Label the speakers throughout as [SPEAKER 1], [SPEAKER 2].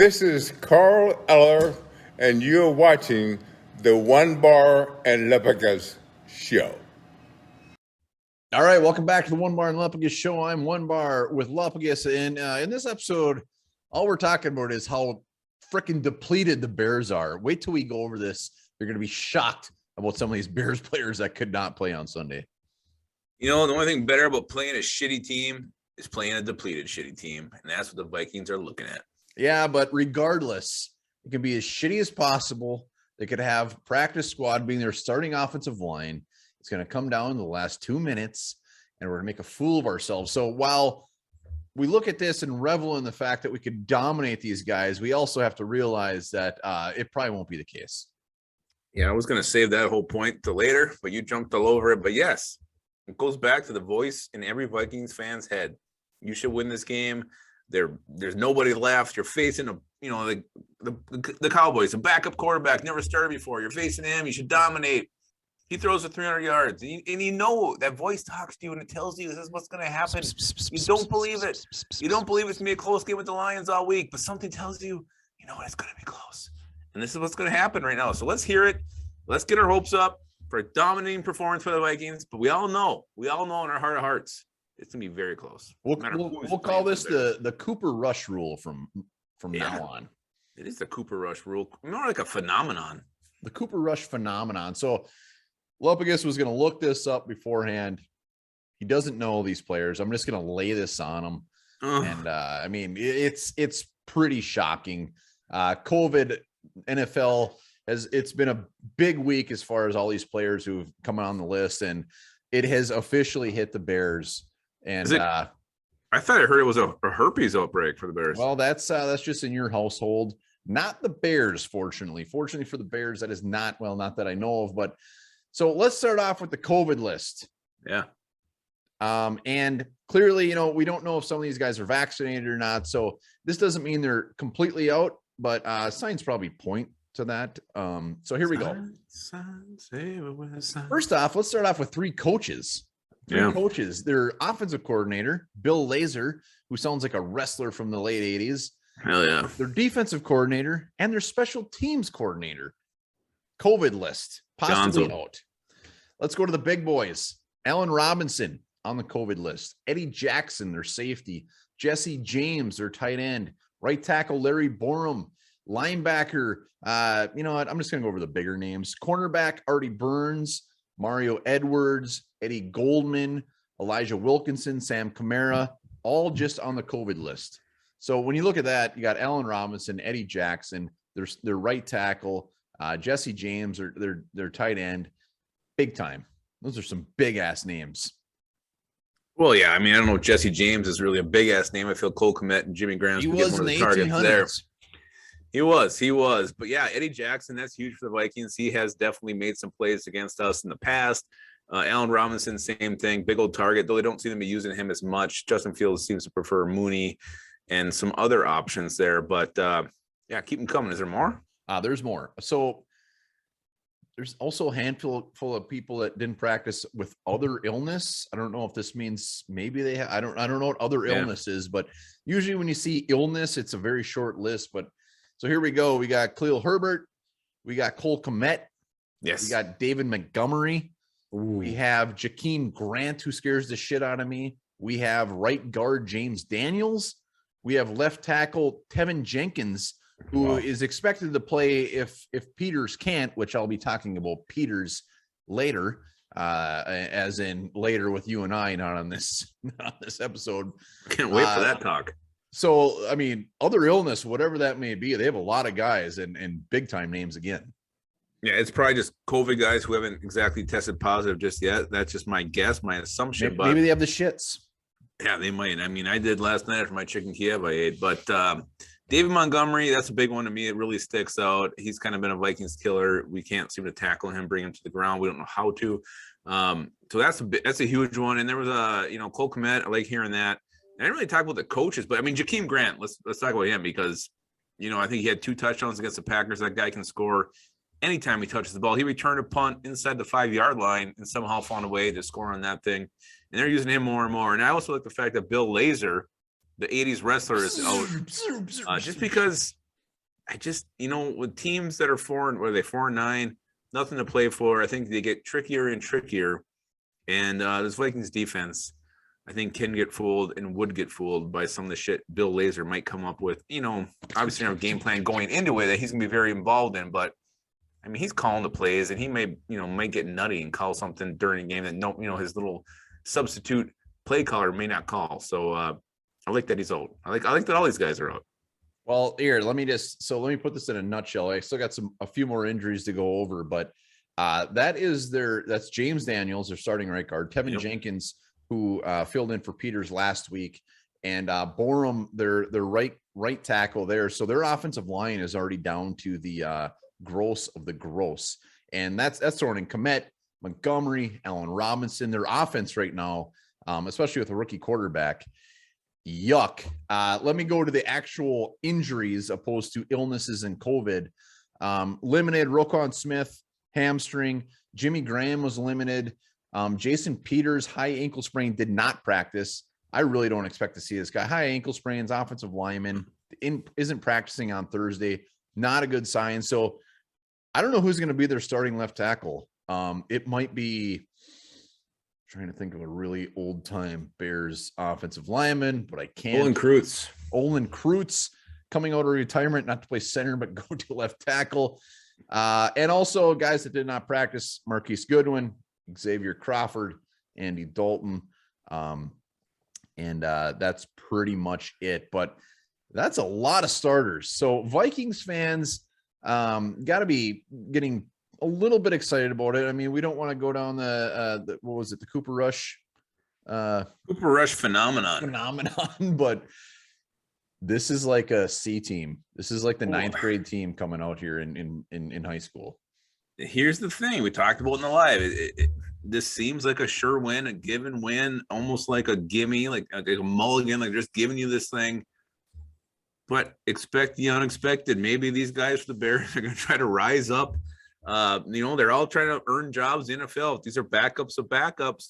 [SPEAKER 1] This is Carl Eller, and you're watching the One Bar and Lepicus Show.
[SPEAKER 2] All right, welcome back to the One Bar and Lepicus Show. I'm One Bar with Lepicus, and in this episode, all we're talking about is how freaking depleted the Bears are. Wait till we go over this. You're going to be shocked about some of these Bears players that could not play on Sunday.
[SPEAKER 3] You know, the only thing better about playing a shitty team is playing a depleted shitty team, and that's what the Vikings are looking at.
[SPEAKER 2] Yeah, but regardless, it can be as shitty as possible. They could have practice squad being their starting offensive line. It's going to come down to the last 2 minutes, and we're going to make a fool of ourselves. So while we look at this and revel in the fact that we could dominate these guys, we also have to realize that it probably won't be the case.
[SPEAKER 3] Yeah, I was going to save that whole point to later, but you jumped all over it. But yes, it goes back to the voice in every Vikings fan's head. You should win this game. There's nobody left. You're facing the Cowboys, a backup quarterback, never started before. You're facing him. You should dominate. He throws for 300 yards, and you know that voice talks to you, and it tells you this is what's going to happen. You don't believe it. You don't believe it's going to be a close game with the Lions all week, but something tells you, you know what, it's going to be close. And this is what's going to happen right now. So let's hear it. Let's get our hopes up for a dominating performance for the Vikings. But we all know in our heart of hearts, it's going to be very close.
[SPEAKER 2] We'll call this the Cooper Rush rule from now on.
[SPEAKER 3] It is the Cooper Rush rule. More like a phenomenon.
[SPEAKER 2] The Cooper Rush phenomenon. So Lepicus was going to look this up beforehand. He doesn't know these players. I'm just going to lay this on him. And I mean, it's pretty shocking. COVID, NFL it's been a big week as far as all these players who've come on the list, and it has officially hit the Bears. And
[SPEAKER 3] I thought I heard it was a herpes outbreak for the Bears.
[SPEAKER 2] Well, that's just in your household, not the Bears. Fortunately for the Bears, that is not that I know of. But so let's start off with the COVID list.
[SPEAKER 3] Yeah.
[SPEAKER 2] And clearly, we don't know if some of these guys are vaccinated or not. So this doesn't mean they're completely out, but signs probably point to that. So here we go. First off, let's start off with three coaches. Coaches. Their offensive coordinator, Bill Lazor, who sounds like a wrestler from the late 80s.
[SPEAKER 3] Hell yeah.
[SPEAKER 2] Their defensive coordinator and their special teams coordinator. COVID list, possibly out. Let's go to the big boys. Allen Robinson on the COVID list. Eddie Jackson, their safety. Jesse James, their tight end. Right tackle, Larry Borum. Linebacker, you know what? I'm just going to go over the bigger names. Cornerback, Artie Burns. Mario Edwards, Eddie Goldman, Elijah Wilkinson, Sam Kamara, all just on the COVID list. So when you look at that, you got Allen Robinson, Eddie Jackson, their right tackle, Jesse James, or their tight end, big time. Those are some big ass names.
[SPEAKER 3] Well, yeah, I mean, I don't know if Jesse James is really a big ass name. I feel Cole Kmet and Jimmy Graham's
[SPEAKER 2] one of the targets there.
[SPEAKER 3] He was. But yeah, Eddie Jackson, that's huge for the Vikings. He has definitely made some plays against us in the past. Allen Robinson, same thing, big old target, though they don't seem to be using him as much. Justin Fields seems to prefer Mooney and some other options there. But yeah, keep them coming. Is there more?
[SPEAKER 2] There's more. So there's also a handful of people that didn't practice with other illness. I don't know if this means maybe they have, I don't know what other illness is, but usually when you see illness, it's a very short list. But so here we go. We got Khalil Herbert. We got Cole Kmet.
[SPEAKER 3] Yes.
[SPEAKER 2] We got David Montgomery.
[SPEAKER 3] Ooh.
[SPEAKER 2] We have Jakeem Grant, who scares the shit out of me. We have right guard James Daniels. We have left tackle Tevin Jenkins, who is expected to play if Peters can't, which I'll be talking about Peters later, as in later with you and I, not on this episode.
[SPEAKER 3] Can't wait for that talk.
[SPEAKER 2] So, I mean, other illness, whatever that may be, they have a lot of guys and big time names again.
[SPEAKER 3] Yeah, it's probably just COVID guys who haven't exactly tested positive just yet. That's just my guess, my assumption.
[SPEAKER 2] Maybe they have the shits.
[SPEAKER 3] Yeah, they might. I mean, I did last night after my chicken Kiev I ate. But David Montgomery, that's a big one to me. It really sticks out. He's kind of been a Vikings killer. We can't seem to tackle him, bring him to the ground. We don't know how to. So that's a huge one. And there was Cole Kmet. I like hearing that. I didn't really talk about the coaches, but I mean, Jakeem Grant, let's talk about him because, I think he had 2 touchdowns against the Packers. That guy can score anytime he touches the ball. He returned a punt inside the 5-yard line and somehow found a way to score on that thing. And they're using him more and more. And I also like the fact that Bill Lazor, the 80s wrestler, is out just because I just, with teams that are 4-9, nothing to play for. I think they get trickier and trickier. And this Vikings defense, I think, can get fooled and would get fooled by some of the shit Bill Lazor might come up with. Obviously, our game plan going into it that he's going to be very involved in. But I mean, he's calling the plays, and he might get nutty and call something during the game that his little substitute play caller may not call. So I like that he's out. I like that all these guys are out.
[SPEAKER 2] Well, here, let me put this in a nutshell. I still got a few more injuries to go over, but that's James Daniels, their starting right guard, Tevin Jenkins, who filled in for Peters last week, and Borum, their right tackle there. So their offensive line is already down to the gross of the gross, and that's throwing in Kmet, Montgomery, Allen Robinson. Their offense right now, especially with a rookie quarterback, yuck. Let me go to the actual injuries opposed to illnesses and COVID. Limited Roquan Smith, hamstring. Jimmy Graham was limited. Jason Peters, high ankle sprain, did not practice. I really don't expect to see this guy. High ankle sprains, offensive lineman, isn't practicing on Thursday. Not a good sign. So I don't know who's going to be their starting left tackle. It might be, trying to think of a really old time Bears offensive lineman, but I can't. Olin Kreutz coming out of retirement, not to play center, but go to left tackle. And also guys that did not practice: Marquise Goodwin, Xavier Crawford, Andy Dalton. And that's pretty much it, but that's a lot of starters. So Vikings fans got to be getting a little bit excited about it. I mean, we don't want to go down the what was it, the Cooper Rush phenomenon, but this is like a C team. This is like the ninth grade team coming out here in high school.
[SPEAKER 3] Here's the thing we talked about in the live. This seems like a sure win, a given win, almost like a gimme, like a mulligan, like just giving you this thing. But expect the unexpected. Maybe these guys for the Bears are going to try to rise up. They're all trying to earn jobs in the NFL. If these are backups of backups,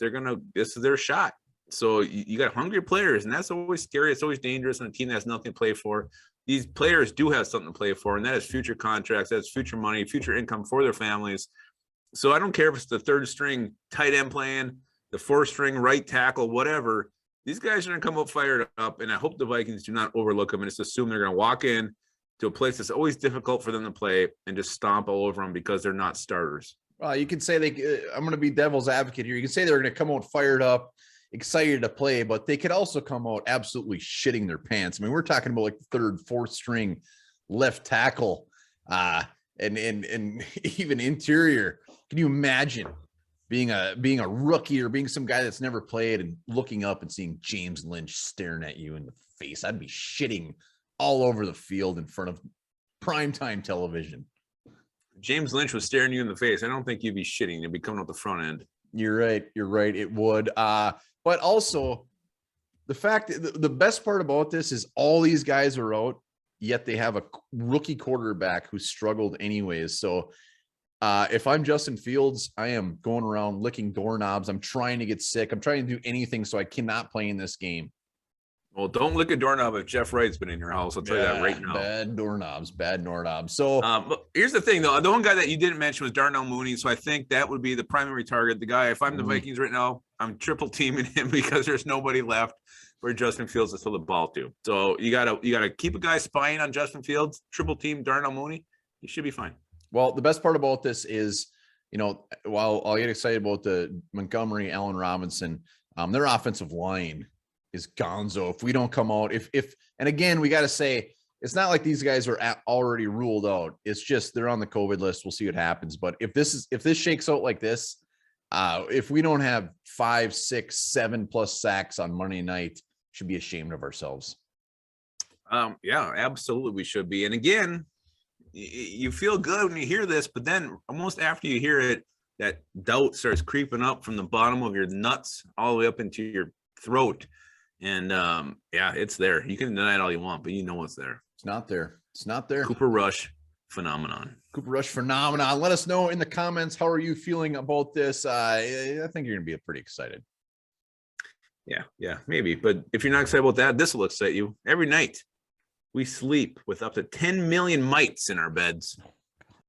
[SPEAKER 3] this is their shot. So you got hungry players, and that's always scary. It's always dangerous on a team that has nothing to play for. These players do have something to play for, and that is future contracts, that's future money, future income for their families. So I don't care if it's the third string tight end playing, the fourth string right tackle, whatever. These guys are going to come up fired up, and I hope the Vikings do not overlook them and just assume they're going to walk in to a place that's always difficult for them to play and just stomp all over them because they're not starters.
[SPEAKER 2] Well, you can say I'm going to be devil's advocate here. You can say they're going to come out fired up, excited to play, but they could also come out absolutely shitting their pants. I mean, we're talking about like the third, fourth string left tackle, and even interior. Can you imagine being a rookie or being some guy that's never played and looking up and seeing James Lynch staring at you in the face? I'd be shitting all over the field in front of primetime television.
[SPEAKER 3] James Lynch was staring you in the face. I don't think you'd be shitting. You'd be coming up the front end.
[SPEAKER 2] You're right. It would. But also the fact that the best part about this is all these guys are out, yet they have a rookie quarterback who struggled anyways. So if I'm Justin Fields, I am going around licking doorknobs. I'm trying to get sick. I'm trying to do anything so I cannot play in this game.
[SPEAKER 3] Well, don't lick a doorknob if Jeff Wright's been in your house. I'll tell you that right now.
[SPEAKER 2] Bad doorknobs. So
[SPEAKER 3] but here's the thing, though. The one guy that you didn't mention was Darnell Mooney. So I think that would be the primary target. The guy, if I'm the Vikings right now, I'm triple teaming him because there's nobody left for Justin Fields to throw the ball to. So you gotta keep a guy spying on Justin Fields, triple team Darnell Mooney. You should be fine.
[SPEAKER 2] Well, the best part about this is, while I'll get excited about the Montgomery, Allen Robinson, their offensive line is gonzo. If we don't come out, and again, we got to say, it's not like these guys are already ruled out. It's just, they're on the COVID list. We'll see what happens. But if this shakes out like this, if we don't have 5, 6, 7+ sacks on Monday night, should be ashamed of ourselves.
[SPEAKER 3] Yeah, absolutely. We should be. And again, you feel good when you hear this, but then almost after you hear it, that doubt starts creeping up from the bottom of your nuts all the way up into your throat. And it's there. You can deny it all you want, but you know it's there.
[SPEAKER 2] It's not there.
[SPEAKER 3] Cooper Rush phenomenon.
[SPEAKER 2] Let us know in the comments, how are you feeling about this? I think you're gonna be pretty excited.
[SPEAKER 3] Yeah, maybe. But if you're not excited about that, this will excite you every night. We sleep with up to 10 million mites in our beds.